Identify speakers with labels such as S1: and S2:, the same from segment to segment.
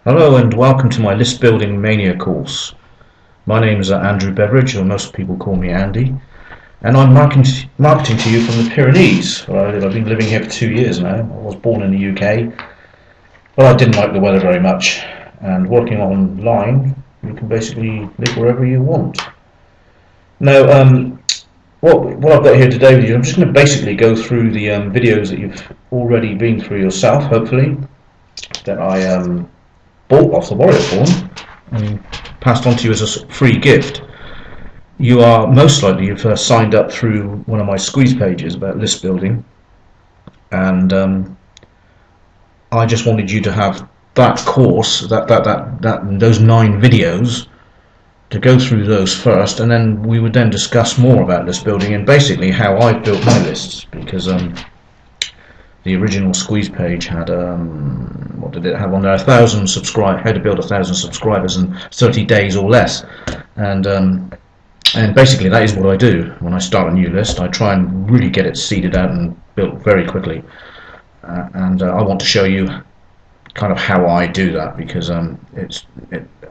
S1: Hello and welcome to my list building mania course. My name is Andrew Beveridge, or most people call me Andy, and I'm marketing to you from the Pyrenees, where I live. I've been living here for 2 years now. I was born in the UK, but I didn't like the weather very much, and working online, you can basically live wherever you want. Now, what I've got here today with you, I'm just going to basically go through the videos that you've already been through yourself, hopefully, that I bought off the Warrior Forum and passed on to you as a free gift. You are most likely you've signed up through one of my squeeze pages about list building, and I just wanted you to have that course, those 9 videos, to go through those first, and then we would then discuss more about list building and basically how I built my lists, because the original squeeze page had what did it have on there? 1,000 subscribers. How to build 1,000 subscribers in 30 days or less, and basically that is what I do when I start a new list. I try and really get it seeded out and built very quickly, and I want to show you kind of how I do that, because I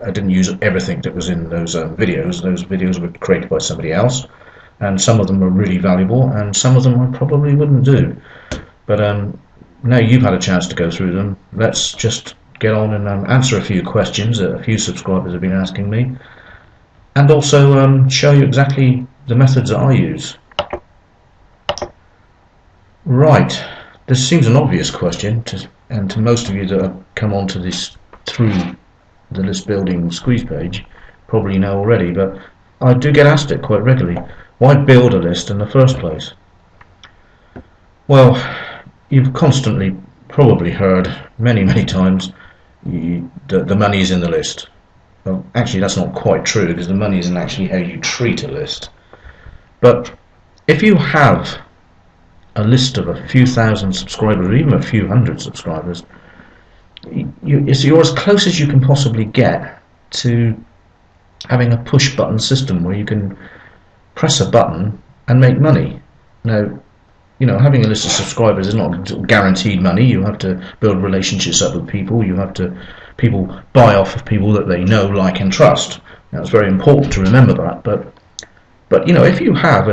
S1: didn't use everything that was in those videos. Those videos were created by somebody else, and some of them were really valuable, and some of them I probably wouldn't do. But now you've had a chance to go through them, let's just get on and answer a few questions that a few subscribers have been asking me, and also show you exactly the methods that I use. Right, this seems an obvious question, and to most of you that have come onto this through the list building squeeze page probably know already, but I do get asked it quite regularly. Why build a list in the first place? Well, you've constantly probably heard many times the money is in the list. Well, actually that's not quite true, because the money isn't actually how you treat a list. But if you have a list of a few thousand subscribers, or even a few hundred subscribers, you're as close as you can possibly get to having a push button system where you can press a button and make money. Now, having a list of subscribers is not guaranteed money. You have to build relationships up with people. People buy off of people that they know, like, and trust. Now, it's very important to remember that. But if you have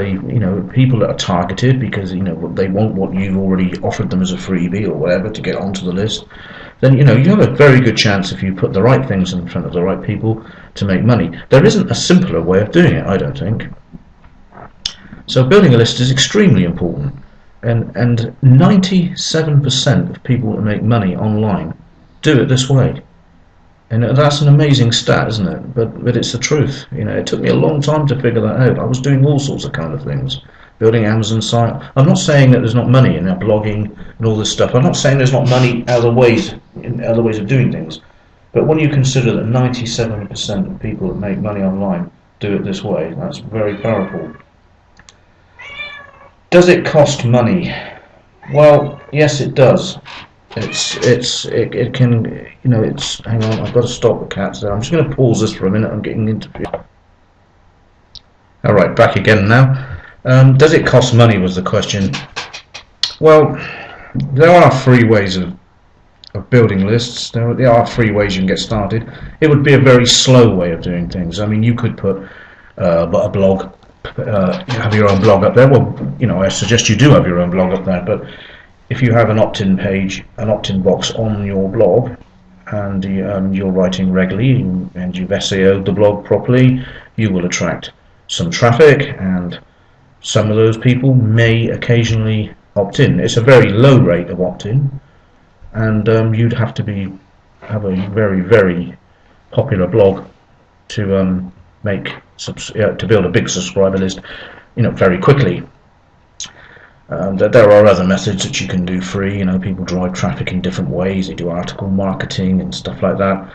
S1: people that are targeted because they want what you've already offered them as a freebie or whatever to get onto the list, then you have a very good chance, if you put the right things in front of the right people, to make money. There isn't a simpler way of doing it, I don't think. So building a list is extremely important. And 97% of people that make money online do it this way, and that's an amazing stat, isn't it? But it's the truth. It took me a long time to figure that out. I was doing all sorts of kind of things, building Amazon site. I'm not saying that there's not money in blogging and all this stuff. I'm not saying there's not money in other ways of doing things. But when you consider that 97% of people that make money online do it this way, that's very powerful. Does it cost money? Well, yes, it does. It can, hang on, I've got to stop the cats there. I'm just going to pause this for a minute. I'm getting into it. Alright, back again now. Does it cost money was the question. Well, there are free ways of building lists. There are free ways you can get started. It would be a very slow way of doing things. I mean, you could put a blog, have your own blog up there. Well, I suggest you do have your own blog up there, but if you have an opt-in page, an opt-in box on your blog, and you're writing regularly and you've SEO'd the blog properly, you will attract some traffic, and some of those people may occasionally opt in. It's a very low rate of opt-in, and you'd have to have a very popular blog to to build a big subscriber list, very quickly. There are other methods that you can do free. People drive traffic in different ways. They do article marketing and stuff like that,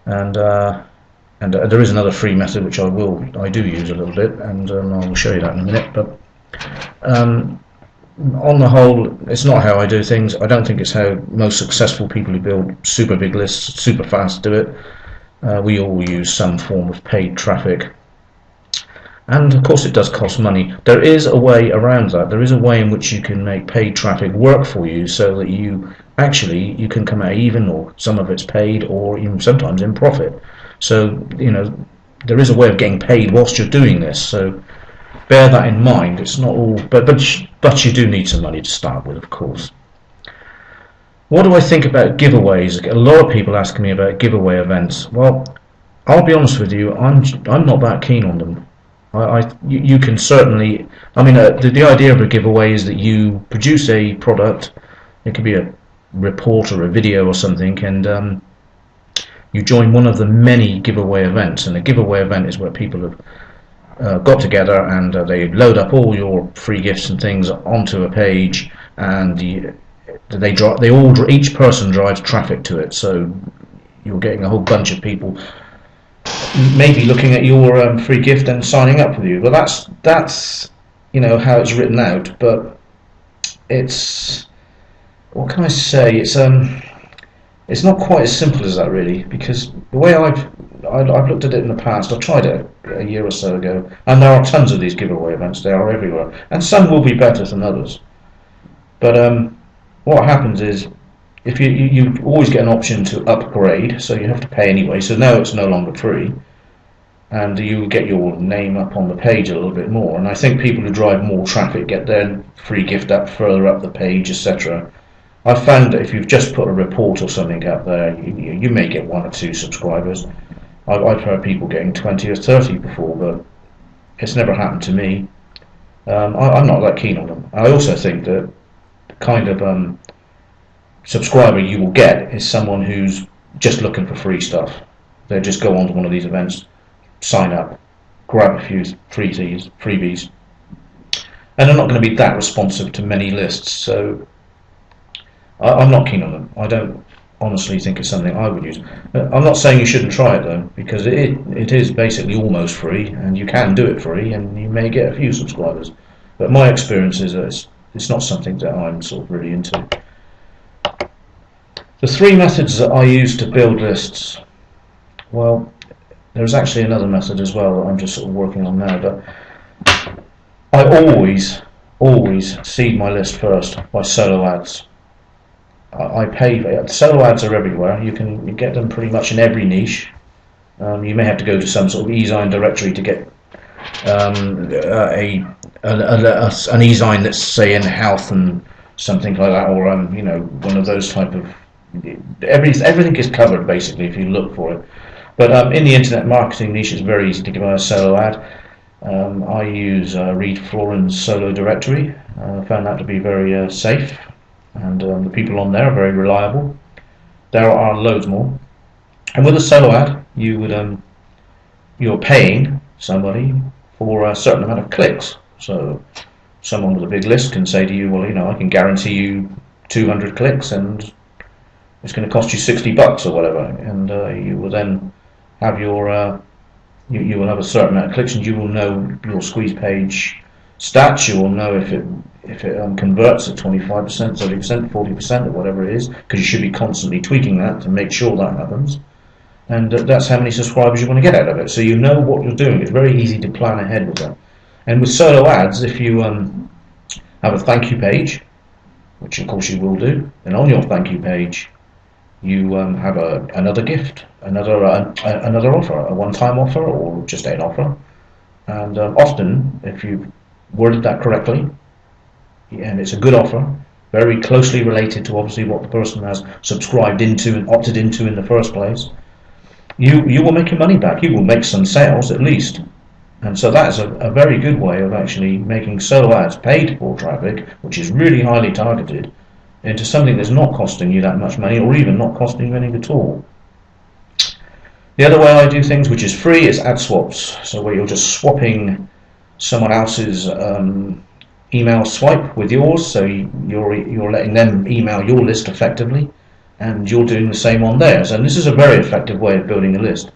S1: and there is another free method which I do use a little bit, and I'll show you that in a minute. But on the whole, it's not how I do things. I don't think it's how most successful people who build super big lists super fast do it. We all use some form of paid traffic. And of course it does cost money. There is a way around that. There is a way in which you can make paid traffic work for you so that you can come out even, or some of it's paid, or even sometimes in profit. So, there is a way of getting paid whilst you're doing this. So bear that in mind. It's not all, but you do need some money to start with, of course. What do I think about giveaways? A lot of people ask me about giveaway events. Well, I'll be honest with you, I'm not that keen on them. You can certainly, the idea of a giveaway is that you produce a product. It could be a report or a video or something, and you join one of the many giveaway events. And a giveaway event is where people have got together and they load up all your free gifts and things onto a page, and each person drives traffic to it. So you're getting a whole bunch of people maybe looking at your free gift and signing up with you. Well, that's how it's written out, but it's, what can I say? It's not quite as simple as that, really, because the way I've looked at it in the past, I tried it a year or so ago, and there are tons of these giveaway events. They are everywhere, and some will be better than others. But what happens is, if you always get an option to upgrade, so you have to pay anyway. So now it's no longer free, and you get your name up on the page a little bit more. And I think people who drive more traffic get their free gift up further up the page, etc. I've found that if you've just put a report or something up there, you may get 1 or 2 subscribers. I've heard people getting 20 or 30 before, but it's never happened to me. I'm not that keen on them. I also think that the kind of subscriber you will get is someone who's just looking for free stuff. They'll just go on to one of these events, sign up, grab a few freebies, and they're not going to be that responsive to many lists. So I'm not keen on them. I don't honestly think it's something I would use. I'm not saying you shouldn't try it though, because it is basically almost free, and you can do it free, and you may get a few subscribers. But my experience is that it's not something that I'm sort of really into. The 3 methods that I use to build lists, well, there's actually another method as well that I'm just sort of working on now, but I always seed my list first by solo ads. I pay for solo ads are everywhere. You get them pretty much in every niche. You may have to go to some sort of e-zine directory to get an e-zine that's, say, in health and something like that, or one of those type of. Everything is covered basically if you look for it. But in the internet marketing niche, it's very easy to give a solo ad. I use Reed Florin's solo directory. I found that to be very safe, and the people on there are very reliable. There are loads more. And with a solo ad, you're paying somebody for a certain amount of clicks. So someone with a big list can say to you, well, I can guarantee you 200 clicks, and it's going to cost you $60 or whatever, and you will then have your you will have a certain amount of clicks, and you will know your squeeze page stats. You will know if it converts at 25%, 30%, 40%, or whatever it is, because you should be constantly tweaking that to make sure that happens. And that's how many subscribers you want to get out of it. So you know what you're doing. It's very easy to plan ahead with that. And with solo ads, if you have a thank you page, which of course you will do, and on your thank you page you have another gift, another offer, a one-time offer, or just an offer. And often, if you've worded that correctly, and it's a good offer, very closely related to obviously what the person has subscribed into and opted into in the first place, you will make your money back. You will make some sales at least. And so that's a very good way of actually making solo ads, paid for traffic, which is really highly targeted, into something that's not costing you that much money, or even not costing you anything at all. The other way I do things, which is free, is ad swaps. So where you're just swapping someone else's email swipe with yours, so you're letting them email your list effectively, and you're doing the same on theirs. And this is a very effective way of building a list.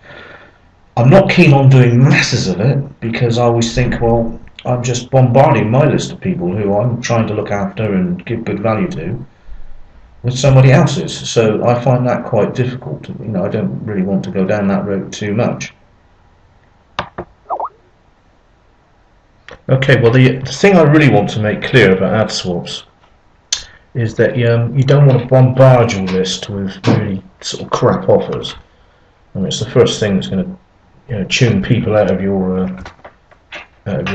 S1: I'm not keen on doing masses of it, because I always think, well, I'm just bombarding my list of people who I'm trying to look after and give good value to with somebody else's. So I find that quite difficult. I don't really want to go down that road too much. Okay, well the thing I really want to make clear about ad swaps is that you don't want to bombard your list with really sort of crap offers. I mean, it's the first thing that's going to tune people out of your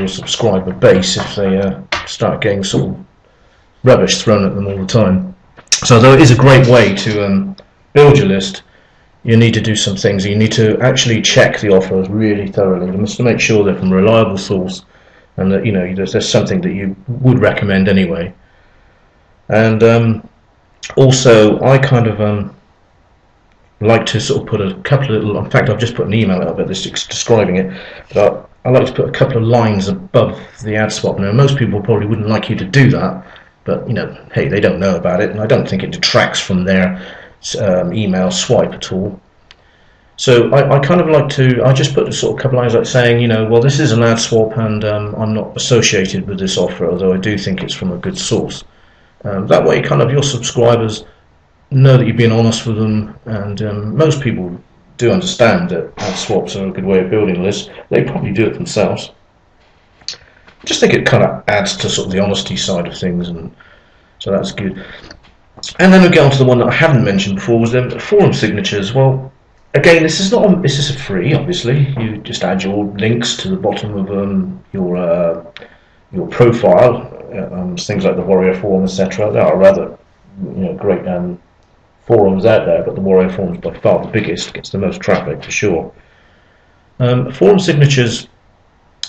S1: subscriber base if they start getting sort of rubbish thrown at them all the time. So though it is a great way to build your list, you need to do some things. You need to actually check the offers really thoroughly. You must make sure they're from a reliable source and that there's something that you would recommend anyway. And also, I kind of like to sort of put a couple of little. In fact, I've just put an email out about this describing it. But I like to put a couple of lines above the ad swap. Now, most people probably wouldn't like you to do that, but hey, they don't know about it, and I don't think it detracts from their email swipe at all. So I kind of like to. I just put a sort of couple of lines like saying, well, this is an ad swap, and I'm not associated with this offer, although I do think it's from a good source. That way, kind of your subscribers know that you've been honest with them, and most people do understand that ad swaps are a good way of building lists. They probably do it themselves. I just think it kind of adds to sort of the honesty side of things, and so that's good. And then we get on to the one that I haven't mentioned before, was the forum signatures. Well, again, this is free, obviously. You just add your links to the bottom of your profile, things like the Warrior Forum, etc. There are rather great forums out there, but the Warrior Forum is by far the biggest, gets the most traffic for sure. Forum signatures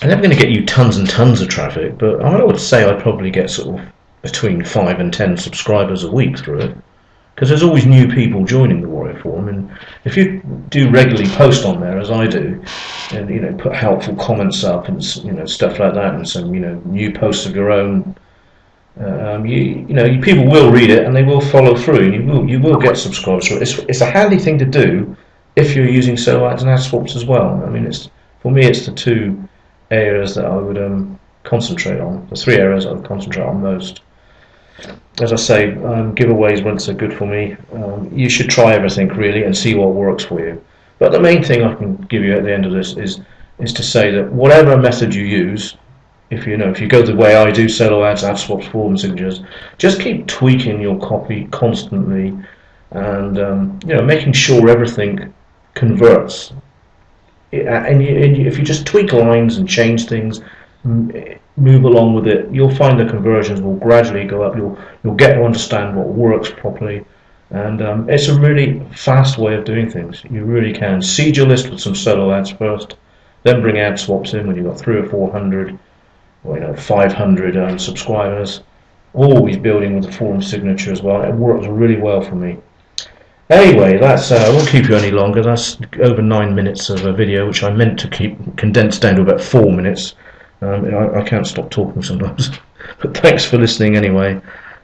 S1: are never going to get you tons and tons of traffic, but I would say I probably get sort of between 5 and 10 subscribers a week through it, because there's always new people joining the Warrior Forum, and if you do regularly post on there, as I do, and put helpful comments up and stuff like that, and some new posts of your own, people will read it and they will follow through, and you will get subscribers. So it's a handy thing to do if you're using solo ads and ad swaps as well. I mean, for me it's the two areas that I would concentrate on, the three areas I would concentrate on most. As I say, giveaways once are good for me. You should try everything really and see what works for you. But the main thing I can give you at the end of this is to say that whatever method you use, if you go the way I do, solo ads, ad swaps, forum signatures, just keep tweaking your copy constantly, and making sure everything converts. And if you just tweak lines and change things, move along with it, you'll find the conversions will gradually go up. You'll get to understand what works properly, and it's a really fast way of doing things. You really can seed your list with some solo ads first, then bring ad swaps in when you've got 300 or 400 or 500 subscribers. Always building with the forum signature as well. It works really well for me. Anyway, that's I won't keep you any longer. That's over 9 minutes of a video, which I meant to keep condensed down to about 4 minutes. I can't stop talking sometimes. But thanks for listening anyway,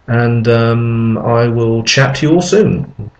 S1: and I will chat to you all soon.